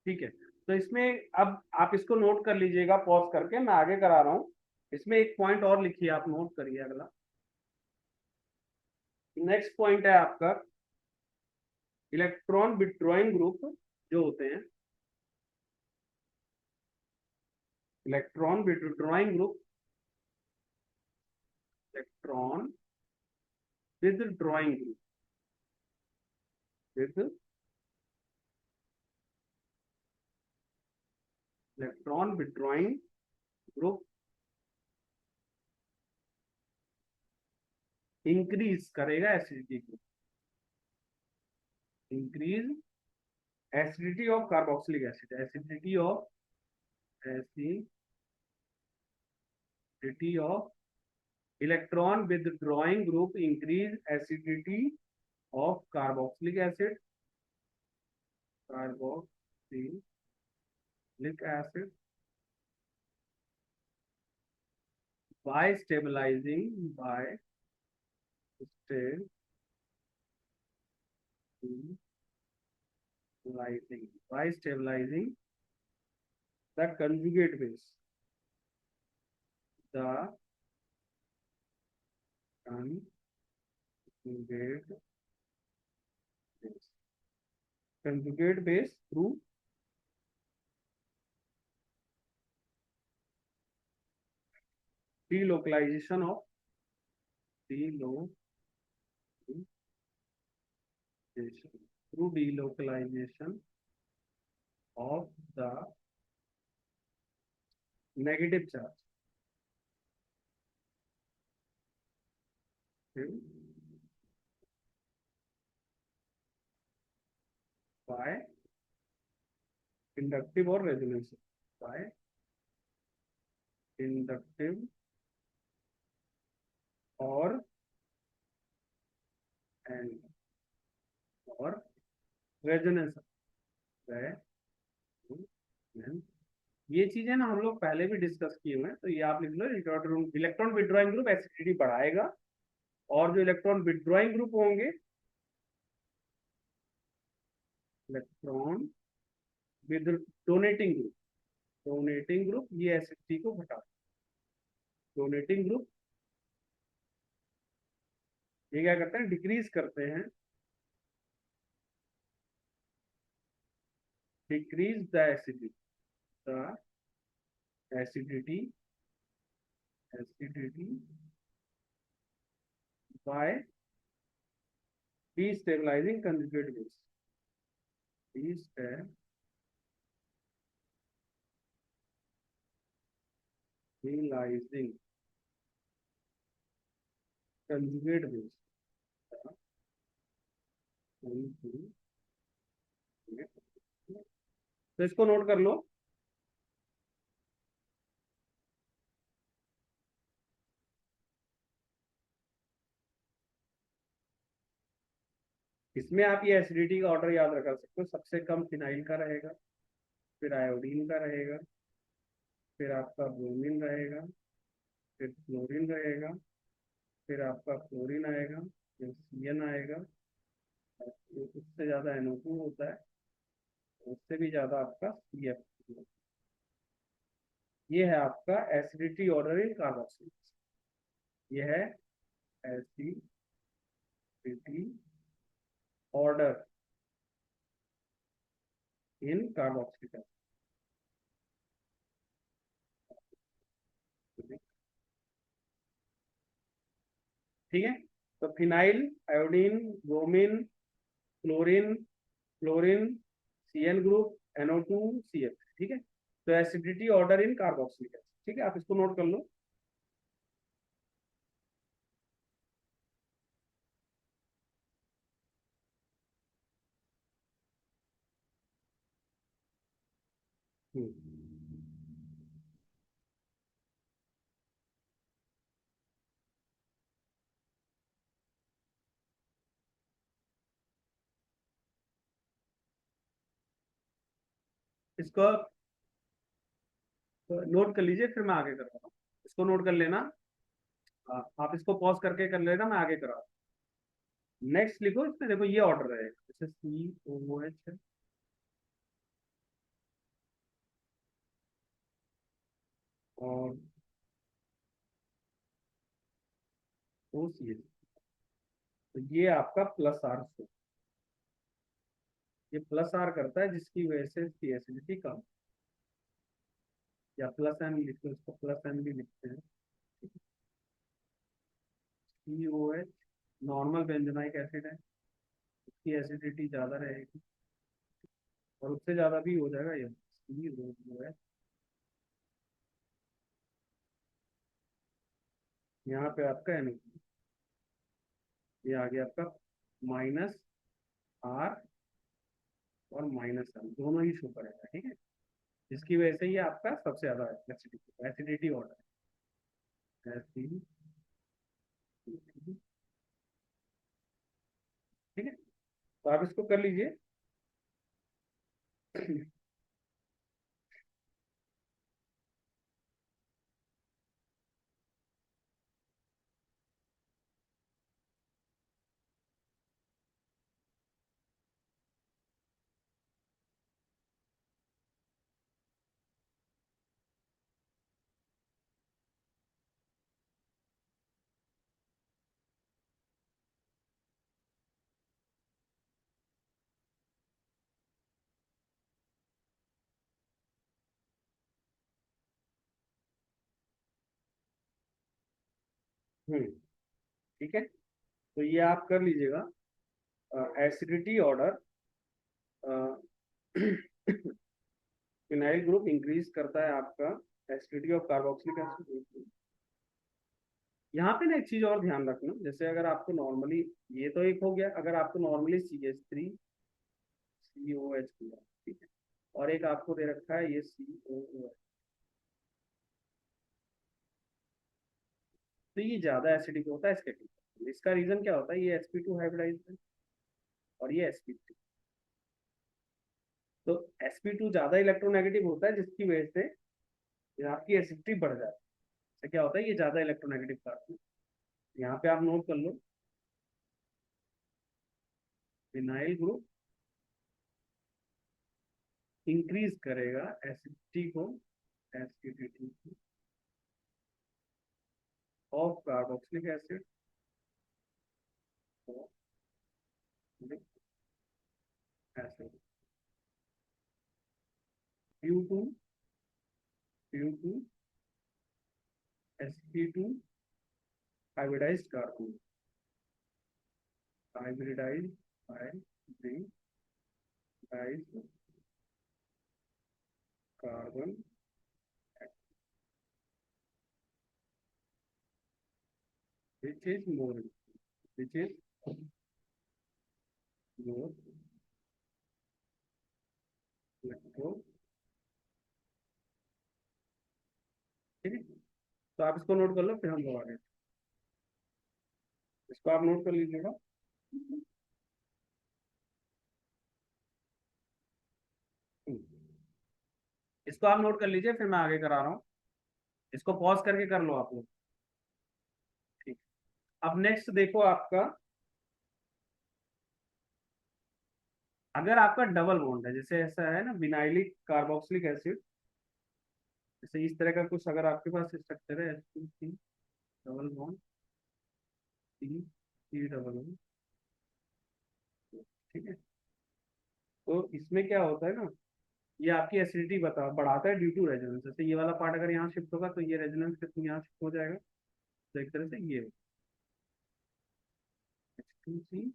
ठीक है, तो इसमें अब आप इसको नोट कर लीजिएगा, पॉज करके मैं आगे करा रहा हूँ। इसमें एक पॉइंट और लिखिए, आप नोट करिए अगला। नेक्स्ट पॉइंट है आपका इलेक्ट्रॉन विथड्रॉइंग ग्रुप जो होते हैं, electron withdrawing group, electron withdrawing group, with electron withdrawing group increase करेगा एसिडिटी को, increase acidity of carboxylic acid, acidity of, acidity of electron withdrawing group increase acidity of carboxylic acid, carboxylic acid by stabilizing, by stabilizing the conjugate base, the conjugate base, conjugate base through delocalization of delocalization through delocalization of the negative charge by inductive or resonance, by inductive or and or resonance, ये चीजें ना हम लोग पहले भी discuss किए हुए हैं, तो ये आप लिख लो। इलेक्ट्रॉन विड्रॉइंग ग्रुप एसिडिटी बढ़ाएगा, और जो इलेक्ट्रॉन विड्रॉइंग ग्रुप होंगे, electron with donating group, donating group ये एसिडिटी को घटा, डोनेटिंग ग्रुप ये क्या करते हैं, डिक्रीज करते हैं, decrease the acidity, the acidity, acidity by destabilizing conjugate base, destabilizing conjugate base, तो इसको नोट कर लो। इसमें आप ये एसिडिटी का ऑर्डर याद रख सकते हो, सबसे कम फिनाइल का रहेगा, फिर आयोडीन का रहेगा, फिर आपका ब्रोमीन रहेगा, फिर क्लोरीन रहेगा, फिर आपका फ्लोरीन आएगा, फिर सीएन आएगा, उससे ज्यादा NO2 होता है, उससे भी ज्यादा आपका CF। ये है आपका एसिडिटी ऑर्डर इन कार्बोक्सिल, ये है एसिडिटी ऑर्डर इन कार्बोक्सिल। ठीक है, तो phenyl, iodine, bromine, chlorine, fluorine, CN group, NO2, CF। ठीक है, तो acidity order in carboxylic acid. ठीक है, आप इसको नोट कर लो। इसको नोट कर लीजिए, फिर मैं आगे करता हूँ। इसको नोट कर लेना। आप इसको पॉज करके कर लेना, मैं आगे करा। नेक्स्ट लिखो, इसमें देखो ये ऑर्डर रहेगा, जैसे COOH है, और OCH, तो ये आपका प्लस R, ये प्लस R करता है, जिसकी वजह से इसकी एसिडिटी कम, या प्लस M लिखते हैं, इसको प्लस M भी लिखते हैं। COH नॉर्मल बेंजोनाइक एसिड है, इसकी एसिडिटी ज्यादा रहेगी, और उससे ज्यादा भी हो जाएगा ये COOH। यहाँ पे आपका NO, ये आ गया आपका -R और -M दोनों ही शो करेगा। ठीक है, जिसकी वजह से ये आपका सबसे ज्यादा एसिडिटी, एसिडिटी ऑर्डर है, एसिडिटी। ठीक है, तो आप इसको कर लीजिए। ठीक है, तो ये आप कर लीजिएगा। Acidity order, phenyl group increase करता है आपका एसिडिटी ऑफ कार्बोक्सिलिक एसिड। यहाँ पे ना एक चीज और ध्यान रखना, जैसे अगर आपको नॉर्मली, ये तो एक हो गया, अगर आपको नॉर्मली CH3COH मिला, ठीक है, और एक आपको दे रखा है ये COOH, तो ये ज्यादा एसिडिक होता है इसके कंपैरिजन। इसका रीजन क्या होता है, ये sp2 हाइब्रिडाइज है और ये sp3, तो sp2 ज्यादा इलेक्ट्रोनेगेटिव होता है, जिसकी वजह से आपकी एसिडिटी बढ़ जाती है। तो क्या होता है, ये ज्यादा इलेक्ट्रोनेगेटिव कार्बन है। यहाँ पे आप नोट कर लो, फिनाइल ग्रुप इंक्रीज करेगा acidity of carboxylic acid acid due to sp2 hybridized carbon, hybridized carbon, which is more, which is more electro, ठीक है, तो आप इसको नोट कर लो, फिर हम लोग आगे, इसको आप नोट कर लीजिएगा। इसको आप नोट कर लीजिए, फिर मैं आगे करा रहा हूँ, इसको पॉज करके कर लो आप लोग। ठीक, अब नेक्स्ट देखो आपका, अगर आपका डबल बॉन्ड है, जैसे ऐसा है ना विनाइलिक कार्बोक्सिलिक एसिड, जैसे इस तरह का कुछ अगर आपके पास स्ट्रक्चर है H2C double bond C C double bond, ठीक है, तो इसमें क्या होता है ना, ये आपकी एसिडिटी बता बढ़ाता है ड्यू टू रेजोनेंस। जैसे ये वाला पार्ट अगर यहाँ शिफ्ट होगा तो ये रेजोनेंस के थ्रू यहाँ शिफ्ट हो जाएगा, तो एक तरह से ये H2C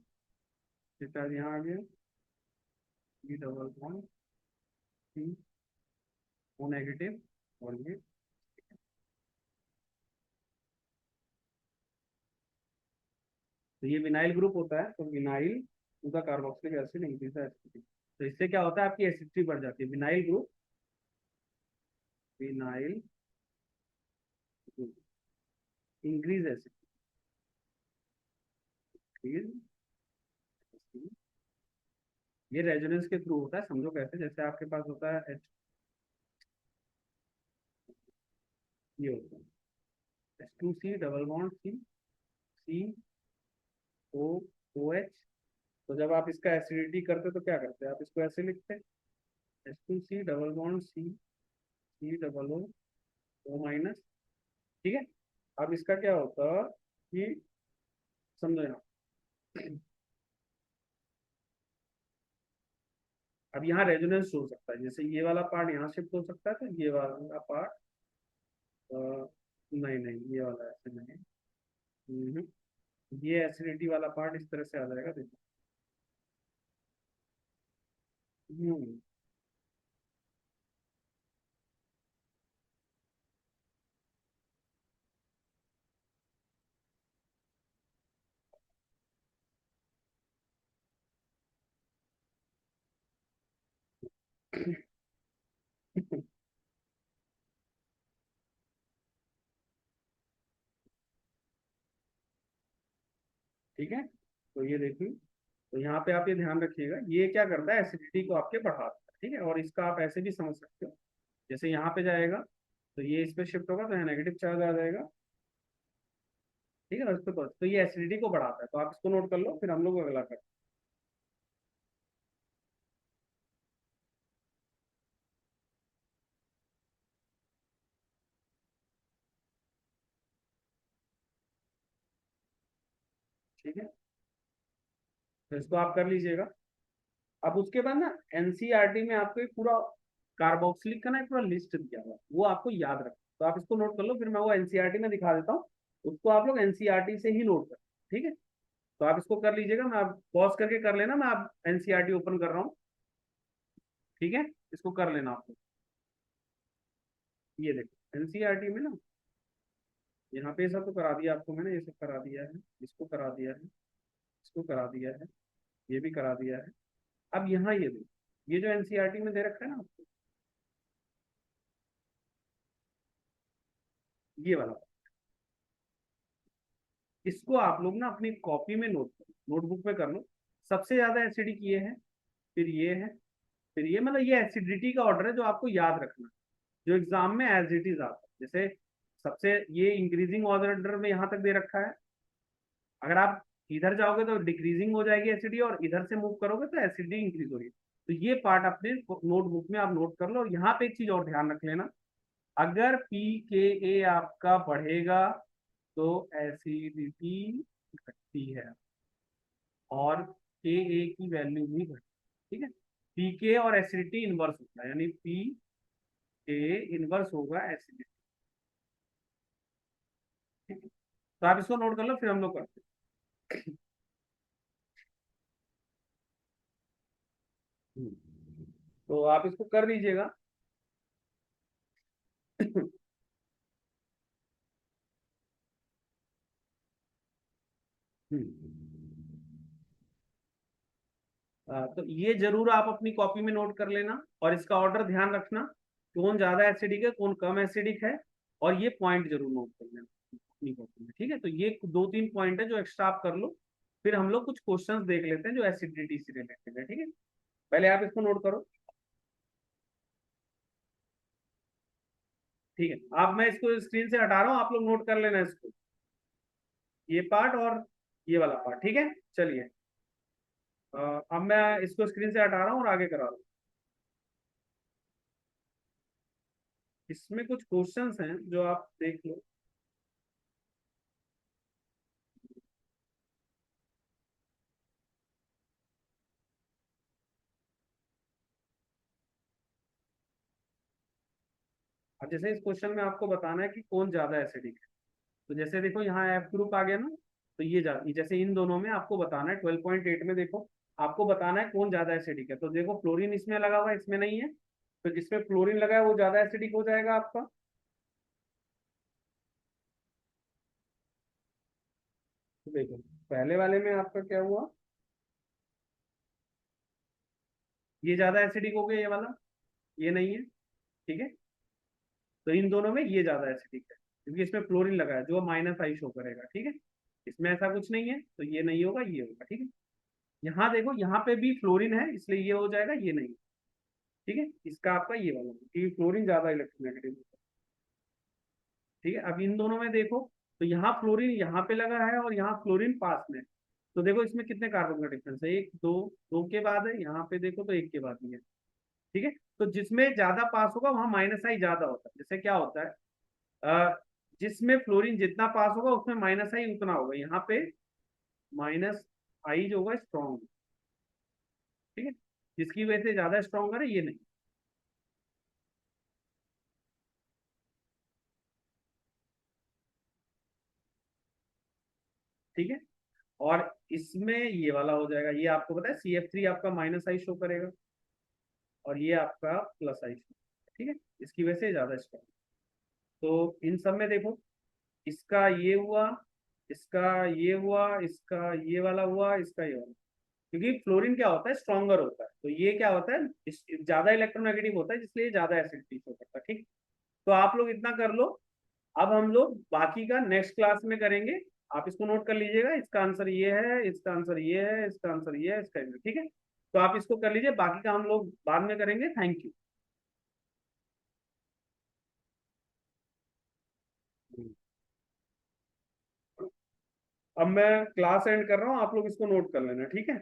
यहाँ आ गया C double bond C O negative, और ये, तो ये विनाइल ग्रुप होता है, तो विनाइल उनका कार्बोक्सिलिक एसिड इंक्रीज एसिडिटी, तो इससे क्या होता है, आपकी एसिडिटी बढ़ जाती है। Vinyl group, vinyl increase acidity, ये रेजोनेंस के थ्रू होता है, समझो कैसे, जैसे आपके पास होता है H, ये होता है H2C डबल बॉन्ड COOH, तो जब आप इसका एसिडिटी करते तो क्या करते हैं, आप इसको ऐसे लिखते हैं H2C double bond C double O minus, ठीक है। अब इसका क्या होता है कि, समझो ना, अब यहाँ रेजोनेंस हो सकता है, जैसे ये वाला पार्ट यहाँ शिफ्ट हो सकता है, तो ये वाला पार्ट, नहीं नहीं ये वाला ऐसे नहीं, हम्म, ये एसिडिटी वाला पार्ट इस तरह से आ जाएगा, देखो, हम्म, ठीक है, तो ये देखिए, तो यहाँ पे आप ये ध्यान रखिएगा, ये क्या करता है, एसिडिटी को आपके बढ़ाता है, ठीक है, और इसका आप ऐसे भी समझ सकते हो, जैसे यहाँ पे जाएगा तो ये इस पे शिफ्ट होगा, तो यहाँ नेगेटिव चार्ज आ जाएगा, ठीक है ना, उस पे तो ये एसिडिटी को बढ़ाता है, तो आप इसको नोट कर लो, फिर हम लोग अगला करते हैं, ठीक है, तो इसको आप कर लीजिएगा। अब उसके बाद ना एनसीईआरटी में आपको एक पूरा कार्बोक्सिलिक का ना एक पूरा लिस्ट दिया हुआ है, वो आपको याद रखना, तो आप इसको नोट कर लो, फिर मैं वो एनसीईआरटी में दिखा देता हूँ, उसको आप लोग एनसीईआरटी से ही नोट करें, ठीक है। तो आप इसको कर लीजिएगा, मैं आप पॉज करके कर लेना, मैं आप एनसीईआरटी ओपन कर रहा हूँ, ठीक है। इसको कर लेना आप लोग। ये देखो एनसीईआरटी में ना, यहाँ पे ये सब तो करा दिया आपको मैंने, ये सब करा दिया है, इसको करा दिया है, इसको करा दिया है, ये भी करा दिया है। अब यहाँ ये देखो, ये जो एनसीईआरटी में दे रखा है ना आपको, ये वाला, इसको आप लोग ना अपनी कॉपी में नोट करो, नोटबुक में कर लो। सबसे ज्यादा एसिडिक ये है, फिर ये है, फिर ये, मतलब ये एसिडिटी का ऑर्डर है जो आपको याद रखना है, जो एग्जाम में एज इट इज आता है। जैसे सबसे ये इंक्रीजिंग ऑर्डर में यहाँ तक दे रखा है, अगर आप इधर जाओगे तो डिक्रीजिंग हो जाएगी एसिडिटी, और इधर से मूव करोगे तो एसिडिटी इंक्रीज हो रही है। तो ये पार्ट अपने नोटबुक में आप नोट कर लो। और यहाँ पे एक चीज और ध्यान रख लेना, अगर पी के ए आपका बढ़ेगा तो एसिडिटी घटती है, और के ए की वैल्यू भी घटती है, ठीक है। पी के और एसिडिटी इनवर्स होता है, यानी पी के इनवर्स होगा एसिडिटी, ठीक है। तो आप इसको नोट कर लो, फिर हम लोग करते हैं। तो आप इसको कर लीजिएगा। तो ये जरूर आप अपनी कॉपी में नोट कर लेना, और इसका ऑर्डर ध्यान रखना, कौन ज्यादा एसिडिक है कौन कम एसिडिक है, और ये पॉइंट जरूर नोट कर लेना अपनी कॉपी में, ठीक है। तो ये दो तीन पॉइंट है जो एक्स्ट्रा आप कर लो। फिर हम लोग कुछ क्वेश्चंस देख लेते हैं जो एसिडिटी से रिलेटेड है, ठीक है। पहले आप इसको नोट करो, ठीक है। आप, मैं इसको स्क्रीन से हटा रहा हूँ, आप लोग नोट कर लेना इसको, ये पार्ट और ये वाला पार्ट, ठीक है। चलिए, अब मैं इसको स्क्रीन से हटा रहा हूँ और आगे करा रहा हूँ। इसमें कुछ क्वेश्चंस हैं जो आप देख लो। अब जैसे इस क्वेश्चन में आपको बताना है कि कौन ज्यादा एसिडिक है, तो जैसे देखो यहाँ एफ ग्रुप आ गया ना, तो ये जैसे इन दोनों में आपको बताना है, 12.8 में देखो आपको बताना है कौन ज्यादा एसिडिक है। तो देखो फ्लोरीन इसमें लगा हुआ है, इसमें नहीं है, तो जिसमें फ्लोरीन लगा है वो ज्यादा एसिडिक हो जाएगा आपका। तो देखो पहले वाले में आपका क्या हुआ, ये ज्यादा एसिडिक हो गया ये वाला, ये नहीं है, ठीक है। तो इन दोनों में ये ज्यादा एसिडिक है, क्योंकि इसमें फ्लोरीन लगा है जो माइनस आई शो करेगा, ठीक है। इसमें ऐसा कुछ नहीं है, तो ये नहीं होगा, ये होगा, ठीक है। यहाँ देखो यहाँ पे भी फ्लोरीन है, इसलिए ये हो जाएगा, ये नहीं, ठीक है। इसका आपका ये वाला, क्योंकि फ्लोरीन ज्यादा इलेक्ट्रोनेगेटिव होता है, ठीक है। अब इन दोनों में देखो, तो यहाँ फ्लोरीन यहाँ पे लगा है और यहाँ फ्लोरीन पास में है। तो देखो इसमें कितने कार्बन का डिफरेंस है, एक दो, दो के बाद है, यहाँ पे देखो तो एक के बाद ही है, ठीक है। तो जिसमें ज्यादा पास होगा वहां माइनस आई ज्यादा होता है। जैसे क्या होता है, जिसमें फ्लोरीन जितना पास होगा उसमें माइनस आई उतना होगा, यहाँ पे माइनस आई जो होगा स्ट्रॉन्ग, ठीक है। जिसकी वजह से ज्यादा स्ट्रॉन्ग है, ये नहीं, ठीक है। और इसमें ये वाला हो जाएगा, ये आपको पता है CF3 आपका माइनस आई शो करेगा, और ये आपका प्लस आई शो, ठीक है। इसकी वजह से ज्यादा स्ट्रॉन्ग। तो इन सब में देखो, इसका ये हुआ, इसका ये हुआ, इसका ये वाला हुआ, इसका ये वाला, क्योंकि फ्लोरीन क्या होता है, स्ट्रॉन्गर होता है, तो ये क्या होता है, ज्यादा इलेक्ट्रोनेगेटिव होता है, जिसलिए ज्यादा एसिडिटी शो करता है, ठीक। तो आप लोग इतना कर लो। अब हम लोग बाकी का नेक्स्ट क्लास में करेंगे, आप इसको नोट कर लीजिएगा, इसका आंसर ये है, इसका आंसर ये है, इसका आंसर ये है, इसका ये है, ठीक है। तो आप इसको कर लीजिए, बाकी का हम लोग बाद में करेंगे। Thank you. अब मैं क्लास एंड कर रहा हूँ, आप लोग इसको नोट कर लेना, ठीक है।